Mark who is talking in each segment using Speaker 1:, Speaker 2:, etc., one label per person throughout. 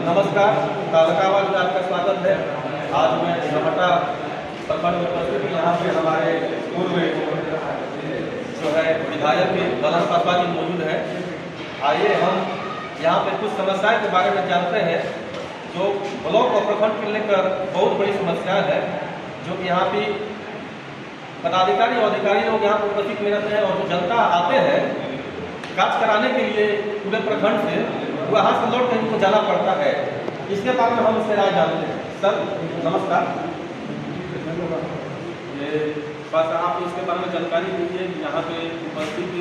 Speaker 1: नमस्कार, तालकाबाद में आपका स्वागत है। आज मैं नौहट्टा प्रखंड में उपस्थित यहाँ पे हमारे पूर्व जो है विधायक ललन पासवान जी मौजूद है। आइए हम यहाँ पे कुछ समस्याओं के बारे में जानते हैं जो ब्लॉक और प्रखंड को लेकर बहुत बड़ी समस्या है, जो कि यहाँ की पदाधिकारी और अधिकारी लोग यहाँ पर उपस्थित में रहते हैं और जो जनता आते हैं कार्य कराने के लिए पूरे प्रखंड से वहाँ से लौट कर इनको जाना पड़ता है। इसके बारे में हम इससे राय जानते हैं। सर नमस्कार, ये बस आप इसके बारे में जानकारी दीजिए कि यहाँ पे उपस्थित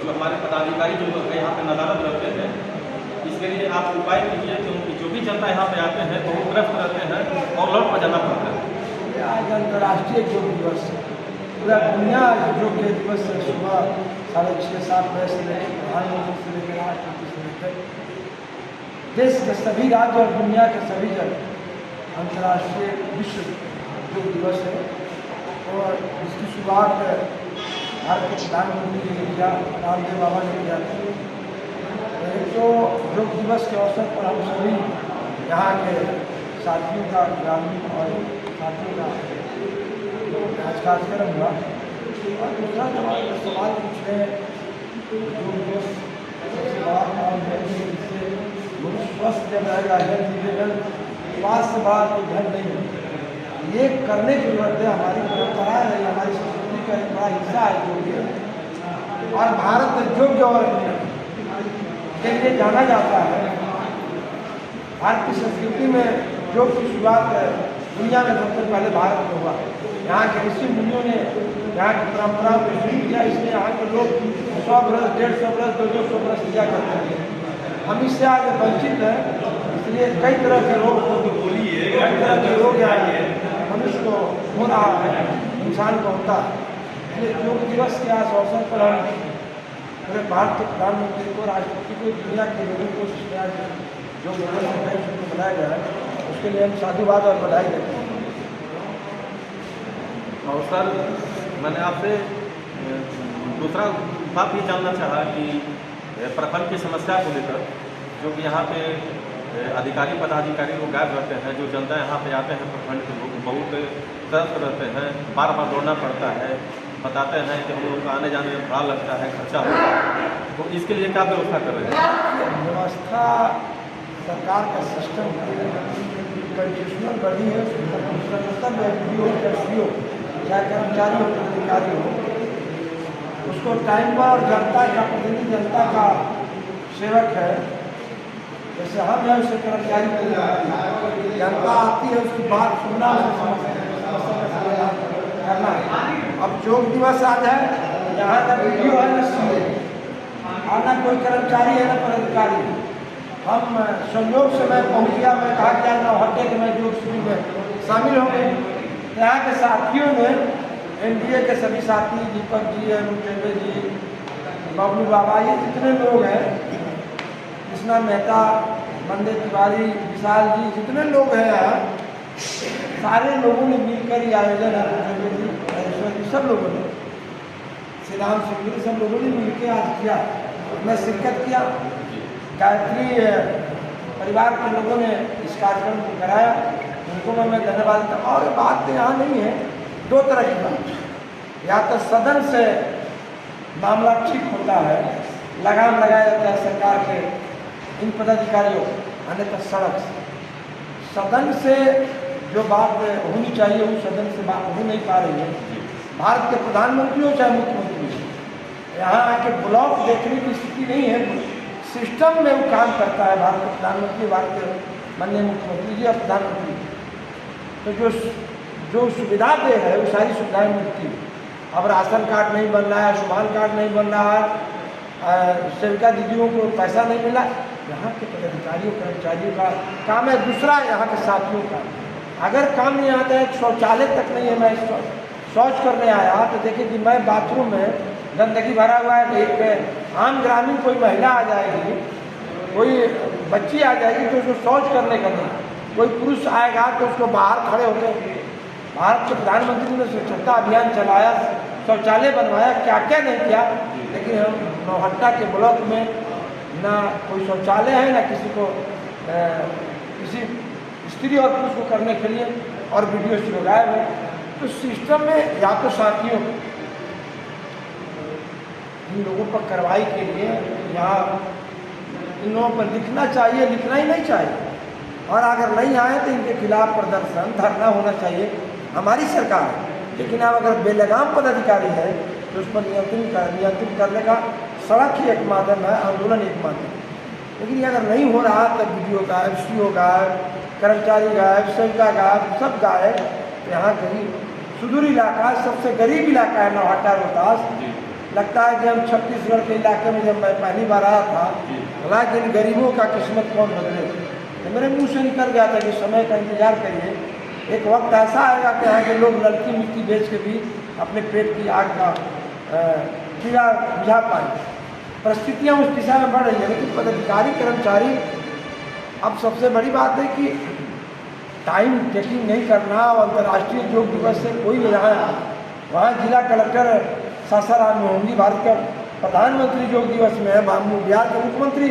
Speaker 1: जो हमारे पदाधिकारी जो लोग यहाँ पे नदारत रहते हैं, इसके लिए आप उपाय कीजिए क्योंकि जो भी जनता यहाँ पे आते हैं बहुत ग्रस्त रहते हैं और लौट पर जाना पड़ता है।
Speaker 2: आज अंतर्राष्ट्रीय योग दिवस है, पूरा दुनिया योग दिवस है। सुबह 6:30-7 बजे से लेकर प्रधानमंत्री से लेकर राष्ट्रपति से लेकर देश के सभी राज्य और दुनिया के सभी जगह अंतर्राष्ट्रीय विश्व योग दिवस है। और इसकी शुरुआत भारत के प्रधानमंत्री जी ने किया, रामदेव बाबा ने किया। तो योग दिवस के अवसर पर हम सभी यहाँ के साथियों का, ग्रामीण और साथियों का आज कार्यक्रम हुआ। और दूसरा जब सवाल पूछ रहे हैं, योग दिवस सबसे बड़ा काम है, इससे मनुष्य स्वस्थ जब रहेगा, हेल्थ मिलेगा, स्वास्थ्य से बाहर कोई धन नहीं है। ये करने की जरूरत है, हमारी परंपरा है, हमारी संस्कृति का एक बड़ा हिस्सा है योग। और भारत योग और के लिए जाना जाता है। भारत की संस्कृति में योग की शुरुआत दुनिया में सबसे पहले भारत में हुआ। यहाँ के ऋषि मुनियों ने यहाँ की परंपरा को शुरू किया, इसलिए यहाँ के लोग 100 बरस, 150 बरस, 200 बरस किया करते हैं। हम इससे आगे वंचित हैं, इसलिए कई तरह के रोग मनुष्य को हो रहा है, इंसान को होता है। इसलिए योग दिवस के आज अवसर पर हम पूरे भारत के प्रधानमंत्री को, राष्ट्रपति को, दुनिया के लोगों को जो दिवस बनाया गया है, उसके लिए हम साधुवाद और बधाई देते हैं।
Speaker 1: और सर मैंने आपसे दूसरा बात ये जानना चाहा कि प्रखंड की समस्या को लेकर जो कि यहाँ पे अधिकारी पदाधिकारी लोग गायब रहते हैं, जो जनता यहाँ पे आते हैं प्रखंड के लोग बहुत त्रस्त रहते हैं, बार बार दौड़ना पड़ता है, बताते हैं कि हम लोग का आने जाने में भाड़ा लगता है, खर्चा होता है, तो इसके लिए क्या व्यवस्था कर रहे हैं?
Speaker 2: व्यवस्था सरकार का सिस्टम कंस्टिट्यूशनल बनी है, मतलब एसडीओ चाहे कर्मचारी हो, अधिकारी हो, उसको टाइम पर जनता का प्रतिनिधि, जनता का सेवक है। जैसे हम हैं उससे कर्मचारी जनता आती है, उसकी बात सुनना, करना है। अब योग दिवस आज है, यहाँ ना वीडियो है, ना सीए और ना कोई कर्मचारी है, ना पदाधिकारी। हम संयोग से मैं पहुँच गया, मैं कहा क्या नौहट्टे के मैं योग शिविर में शामिल हो गए। यहाँ के साथियों ने, एनडीए के सभी साथी, दीपक जी, अरुण चंद्र जी, बबलू बाबा, ये जितने लोग हैं, कृष्णा मेहता, मंदिर तिवारी, विशाल जी, जितने लोग हैं यहाँ, सारे लोगों ने मिलकर ये आयोजन है। सब लोगों ने, श्री राम सिंह, सब लोगों ने मिलकर आज किया। मैं शिरकत किया, गायत्री परिवार के लोगों ने इस कार्यक्रम को कराया, उनको मैं धन्यवाद देता हूँ। और बात तो यहाँ नहीं है, दो तरह की बात। या तो सदन से मामला ठीक होता है, लगाम लगाया जाता है सरकार के इन पदाधिकारियों, अन्यथा सड़क से। सदन से जो बात होनी चाहिए वो सदन से बात हो नहीं पा रही है। भारत के प्रधानमंत्री हो चाहे मुख्यमंत्री, यहाँ आके ब्लॉक देखने की स्थिति नहीं है। सिस्टम में वो काम करता है भारत के प्रधानमंत्री, भारत के माननीय मुख्यमंत्री जी और प्रधानमंत्री। तो जो सुविधा दे है वो सारी सुविधाएं मिलती है। अब राशन कार्ड नहीं बन रहा है, आयुष्मान कार्ड नहीं बन रहा है, सेविका दीदियों को पैसा नहीं मिला, यहाँ के पदाधिकारियों कर्मचारियों का काम है। दूसरा यहाँ के साथियों का अगर काम नहीं आता है, शौचालय तक नहीं है, मैं शौच करने आया तो देखिए कि मैं बाथरूम में गंदगी भरा हुआ है। एक आम ग्रामीण कोई महिला आ जाएगी, कोई बच्ची आ जाएगी तो उसको शौच करने का नहीं, कोई पुरुष आएगा तो उसको बाहर खड़े होकर। भारत के प्रधानमंत्री ने स्वच्छता अभियान चलाया, शौचालय बनवाया, क्या क्या नहीं किया, लेकिन हम नौहट्टा के ब्लॉक में ना कोई शौचालय है, ना किसी को किसी स्त्री और पुरुष को करने के लिए और वीडियो से गायब है। तो सिस्टम में या तो साथियों इन लोगों पर कार्रवाई के लिए या इन लोगों पर लिखना चाहिए, लिखना ही नहीं चाहिए, और अगर नहीं आए तो इनके खिलाफ प्रदर्शन धरना होना चाहिए। हमारी सरकार है, लेकिन अब अगर बेलगाम पदाधिकारी है तो उस पर नियंत्रित करने का सड़क ही एक माध्यम है, आंदोलन एक माध्यम। लेकिन ये अगर नहीं हो रहा तो वीडियो गायब, CO गायब, कर्मचारी गायब, सेविका गायब, सब गायब। यहाँ गरीब सुदूर इलाका, सबसे गरीब इलाका है नौहट्टा रोहतास। लगता है कि हम छत्तीसगढ़ के इलाके में जब मैं पहली बार आया था, हालांकि इन गरीबों का किस्मत कौन बदले, तो मेरे मुंह से निकल गया था कि समय का इंतजार करिए, एक वक्त ऐसा आएगा कि यहाँ के लोग लड़की मिट्टी बेच के भी अपने पेट की आग का कीड़ा बुझा पाएंगे। परिस्थितियाँ उस दिशा में बढ़ रही है। लेकिन पदाधिकारी कर्मचारी, अब सबसे बड़ी बात है कि टाइम टेकिंग नहीं करना। और अंतर्राष्ट्रीय योग दिवस से कोई भी वहाँ जिला कलेक्टर सासाराम में होंगी, भारत का प्रधानमंत्री योग दिवस में है, बिहार के मुख्यमंत्री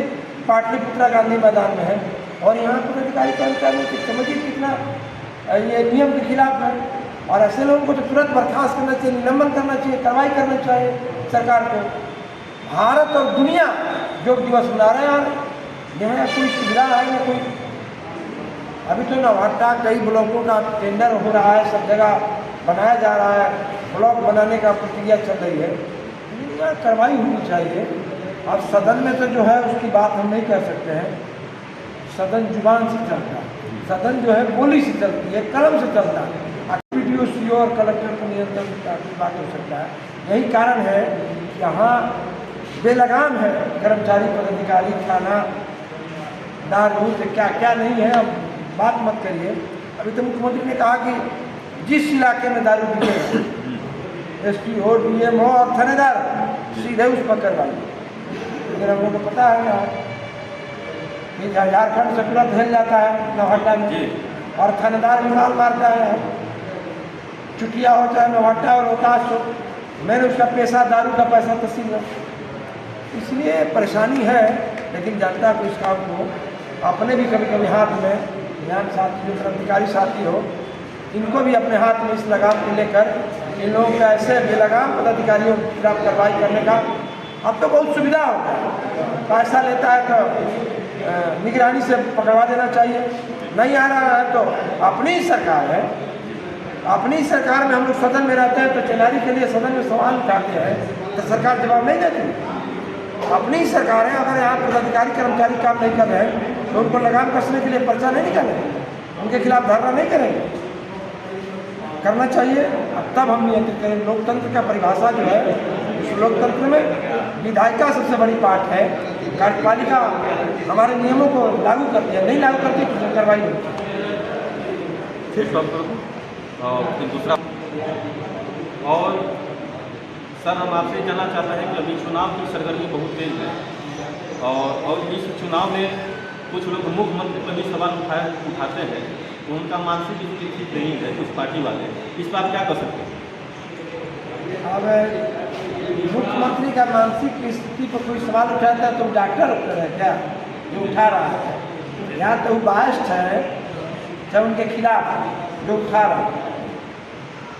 Speaker 2: पाटलिपुत्रा गांधी मैदान में है, और यहाँ पदाधिकारी कर्मचारियों की समझिए कितना ये नियम के खिलाफ है। और ऐसे लोगों को तो तुरंत बर्खास्त करना चाहिए, निलंबन करना चाहिए, कार्रवाई करना चाहिए सरकार को। भारत और दुनिया योग दिवस मना रहे हैं और यहाँ कोई सुविधा है ना कोई। अभी तो नौहट्टा कई ब्लॉकों का टेंडर हो रहा है, सब जगह बनाया जा रहा है, ब्लॉक बनाने का प्रक्रिया चल रही है, यहाँ कार्रवाई होनी चाहिए। अब सदन में तो जो है उसकी बात हम नहीं कह सकते हैं, सदन जुबान से चलता है, सदन जो है बोली से चलती है, कलम से चलता है। वीडियो CO और कलेक्टर को नियंत्रण की बात हो सकता है। यही कारण है कि यहाँ बेलगाम है कर्मचारी पदाधिकारी, थाना दारू से क्या क्या नहीं है, अब बात मत करिए। अभी तो मुख्यमंत्री ने कहा कि जिस इलाके में दारू बिके SPO, DMO और थानेदार सीधे उस पर कार्रवाई। लेकिन हम लोग को पता है ना कि झारखंड से तुरंत हिल जाता है नौहट्टा में, और थानेदार भी माल मारता है, चुटिया हो चाहे नौहट्टा और रोहतास हो, मैंने उसका पैसा दारू का पैसा तस्लीम है। इसलिए परेशानी है। लेकिन जनता को इस काम को अपने भी कभी कभी हाथ में, ध्यान साथी जो क्रांतिकारी साथी हो, इनको भी अपने हाथ में इस लगाम को लेकर इन लोगों के ऐसे बेलगाम पदाधिकारियों के खिलाफ कार्रवाई करने का अब तो बहुत सुविधा हो गया। पैसा लेता है तो निगरानी से पकड़वा देना चाहिए, नहीं आ रहा है तो अपनी ही सरकार है, अपनी ही सरकार में हम लोग सदन में रहते हैं तो चिनारी के लिए सदन में सवाल उठाते हैं तो सरकार जवाब नहीं देती। अपनी ही सरकार है, अगर यहाँ पदाधिकारी कर्मचारी काम नहीं कर रहे हैं तो उनको लगाम कसने के लिए पर्चा नहीं निकालेंगे, उनके खिलाफ धरना नहीं करेंगे, करना चाहिए। अब तब हम नियंत्रित करेंगे। लोकतंत्र का परिभाषा जो है, इस लोकतंत्र में विधायिका सबसे बड़ी पार्ट है, कार्यपालिका हमारे नियमों को लागू करती है, नहीं लागू करती तो कार्रवाई
Speaker 1: फिर दूसरा। और सर हम आपसे जानना चाहते हैं कि अभी चुनाव की सरगर्मी बहुत तेज है और इस चुनाव में कुछ लोग मुख्यमंत्री पर भी सवाल उठाते हैं तो उनका मानसिक स्थिति ठीक नहीं है, कुछ पार्टी वाले, इस पर क्या कर सकते हैं?
Speaker 2: अब मुख्यमंत्री का मानसिक स्थिति पर कोई सवाल उठाता है तो डॉक्टर है क्या जो उठा रहा है? यहाँ तो बाइस्ट है जब उनके खिलाफ जो उठा रहा है,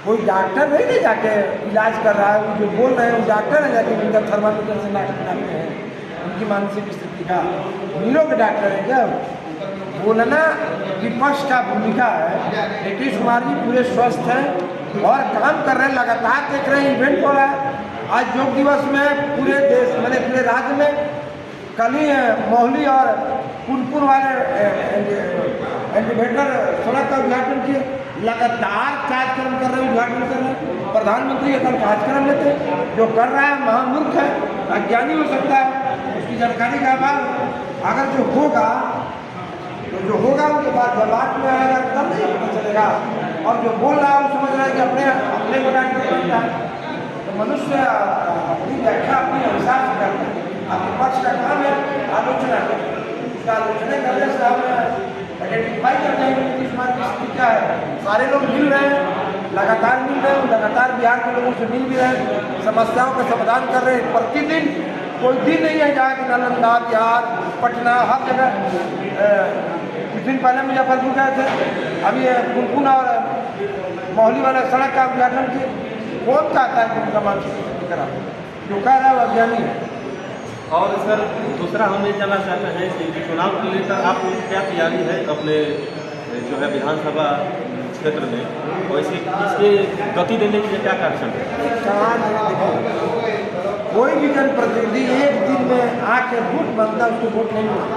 Speaker 2: कोई डॉक्टर नहीं ना जाके इलाज कर रहा है, वो जो बोल रहे हैं वो डॉक्टर है जाके उनका थर्मामीटर से नापते हैं उनकी मानसिक स्थिति का। नीरो के डॉक्टर है क्या? बोलना विपक्ष का भूमिका है। नीतीश कुमार जी पूरे स्वस्थ हैं और काम कर रहे हैं, लगातार देख रहे हैं इवेंट हो रहा है। आज योग दिवस में पूरे देश मैंने पूरे राज्य में कल ही मोहली और कुनपुर वाले एलिवेटर सड़क का उद्घाटन किए, लगातार कार्यक्रम कर रहे हैं, उद्घाटन कर रहे हैं। प्रधानमंत्री कल कार्यक्रम लेते, जो कर रहा है महामूर्ख है, अज्ञानी हो सकता है, उसकी जानकारी का अभाव। अगर जो होगा तो जो होगा उनके बाद जवाब में आएगा तब नहीं पता चलेगा। और जो बोल रहा है वो समझ रहा है कि अपने को डॉक्टर बनता है। तो मनुष्य अपनी व्याख्या अपने हिसाब से करता है। आपके पक्ष का काम है आलोचना, उसका आलोचना करने से हम आइडेंटिफाई कर जाएंगे नीतीश कुमार की स्थिति क्या है। सारे लोग मिल रहे हैं, लगातार मिल रहे हैं, लगातार बिहार के लोगों से मिल भी रहे हैं, समस्याओं का समाधान कर रहे हैं। प्रतिदिन कोई दिन नहीं है जहाँ कि नालंदा, बिहार, पटना, हर जगह कुछ दिन पहले मुजफ्फरपुर गए थे, अभी पुनपुन और मोहली वाला सड़क का उद्घाटन किए। कौन चाहता है कि उनका मानसिक करा, जो कह रहा है वो अज्ञानी है।
Speaker 1: और सर दूसरा हम ये जानना चाहते हैं कि चुनाव को लेकर आपकी क्या तैयारी है अपने जो है विधानसभा क्षेत्र में, वैसे इसके गति देने के लिए क्या कार्य है?
Speaker 2: समाज में देखो, कोई भी जनप्रतिनिधि एक दिन में आके वोट बनता है, उसको वोट नहीं मिलता।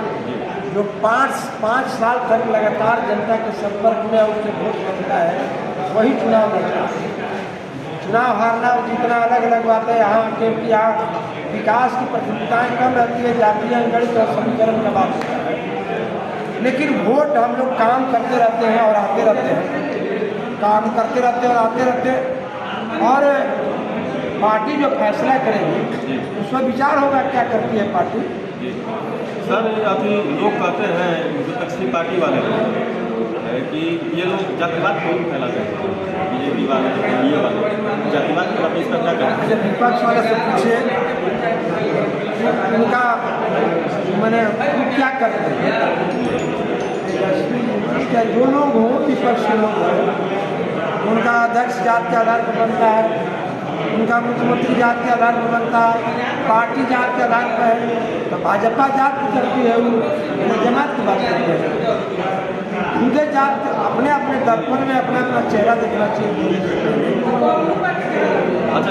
Speaker 2: जो पाँच साल तक लगातार जनता के संपर्क में उससे वोट बनता है, वही चुनाव लड़ता है। चुनाव हारना जितना अलग अलग बात है, यहाँ क्योंकि यहाँ विकास की प्राथमिकताएँ कम रहती है, जातीय गणित और समीकरण का बात होता है। लेकिन वोट हम लोग काम करते रहते हैं और आते रहते हैं, काम करते रहते हैं और आते रहते हैं, और पार्टी जो फैसला करेगी उस पर विचार होगा क्या करती है पार्टी।
Speaker 1: सर अभी लोग कहते हैं विपक्षी पार्टी वाले कि ये लोग जातिवाद को फैलाते हैं, बीजेपी वाले ये वाले जातिवाद को इस पर क्या करें?
Speaker 2: जब विपक्ष वाले से पूछे उनका मैंने क्या करते हैं, जो लोग हों विपक्ष के लोग हों, उनका अध्यक्ष जात के आधार पर बनता है, उनका मुख्यमंत्री जात के आधार पर बनता है, पार्टी जात के आधार पर है। तो भाजपा जात की करती है, वो जमात की बात करते हैं। मुझे जात अपने अपने दर्पण में अपना अपना चेहरा देखना चाहिए।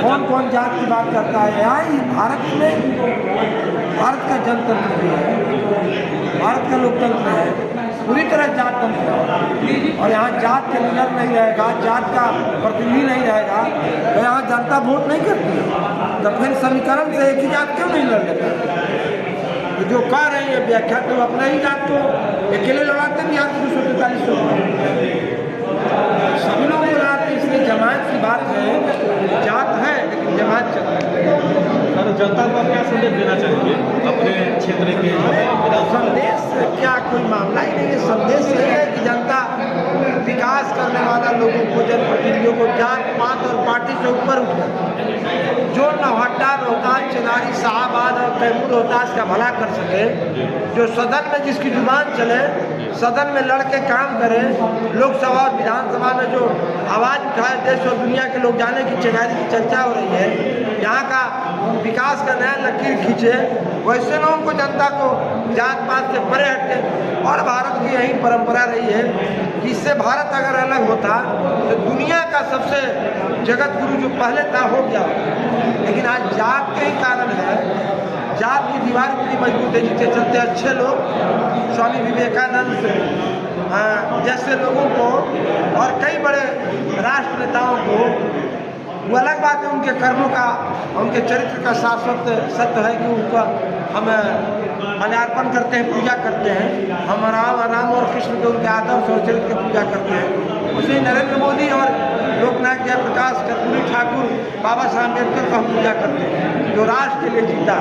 Speaker 2: कौन कौन जात की बात करता है? यहाँ भारत में भारत का जनतंत्र भी है, भारत का लोकतंत्र है, पूरी तरह जात तंत्र है, और यहाँ जात के लीडर नहीं रहेगा, जात का प्रतिनिधि नहीं रहेगा, तो यहाँ जनता वोट नहीं करती है। तो फिर समीकरण से एक ही जात क्यों नहीं लड़ लेता? तो जो कह रहे हैं व्याख्या, तो अपना ही जात को अकेले लड़ाते भी यहाँ 243 सभी लोग लड़ाते। इसलिए जमात की बात है, जात है लेकिन जमात चलती है।
Speaker 1: सर जनता को क्या संदेश देना चाहिए अपने क्षेत्र के?
Speaker 2: संदेश क्या, कोई मामला ही नहीं है। संदेश ये है कि जनता विकास करने वाला लोगों को, जनप्रतिनिधियों को जात पात और पार्टी से ऊपर उठकर जो नौहट्टा, रोहतास, चेनारी, शाहबाद और कैमूर रोहतास का भला कर सके, जो सदन में जिसकी जुबान चले, सदन में लड़ के काम करे, लोकसभा और विधानसभा में जो आवाज़ उठाए, देश और दुनिया के लोग जाने की चेनारी की चर्चा हो रही है, यहाँ का विकास का नया लकीर खींचे, वैसे लोगों को, जनता को जात पात से परे हटके। और भारत की यही परंपरा रही है कि इससे भारत अगर अलग होता तो दुनिया का सबसे जगत गुरु जो पहले था हो गया, लेकिन आज जात के ही कारण है। जात की दीवार इतनी मजबूत है जिसके चलते अच्छे लोग, स्वामी विवेकानंद जैसे लोगों को और कई बड़े राष्ट्र नेताओं को, वो अलग बात है उनके कर्मों का, उनके चरित्र का शाश्वत सत्य है कि उनका हम माल्यार्पण करते हैं, पूजा करते हैं। हम राम और कृष्ण के उनके आदर्श और चरित्र की पूजा करते हैं। उसे नरेंद्र मोदी और लोकनायक जयप्रकाश कर्पूरी ठाकुर, बाबा साहब अम्बेडकर को हम पूजा करते हैं, जो राष्ट्र के लिए जीता।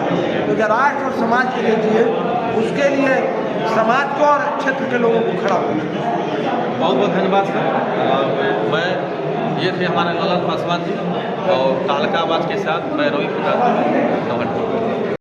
Speaker 2: तो जो राष्ट्र और समाज के लिए जिए, उसके लिए समाज को और क्षेत्र के लोगों को खड़ा होना।
Speaker 1: बहुत बहुत धन्यवाद सर। मैं ये थे हमारे ललन पासवान जी, और तालका आवाज़ के साथ मैं रवि प्रकाश।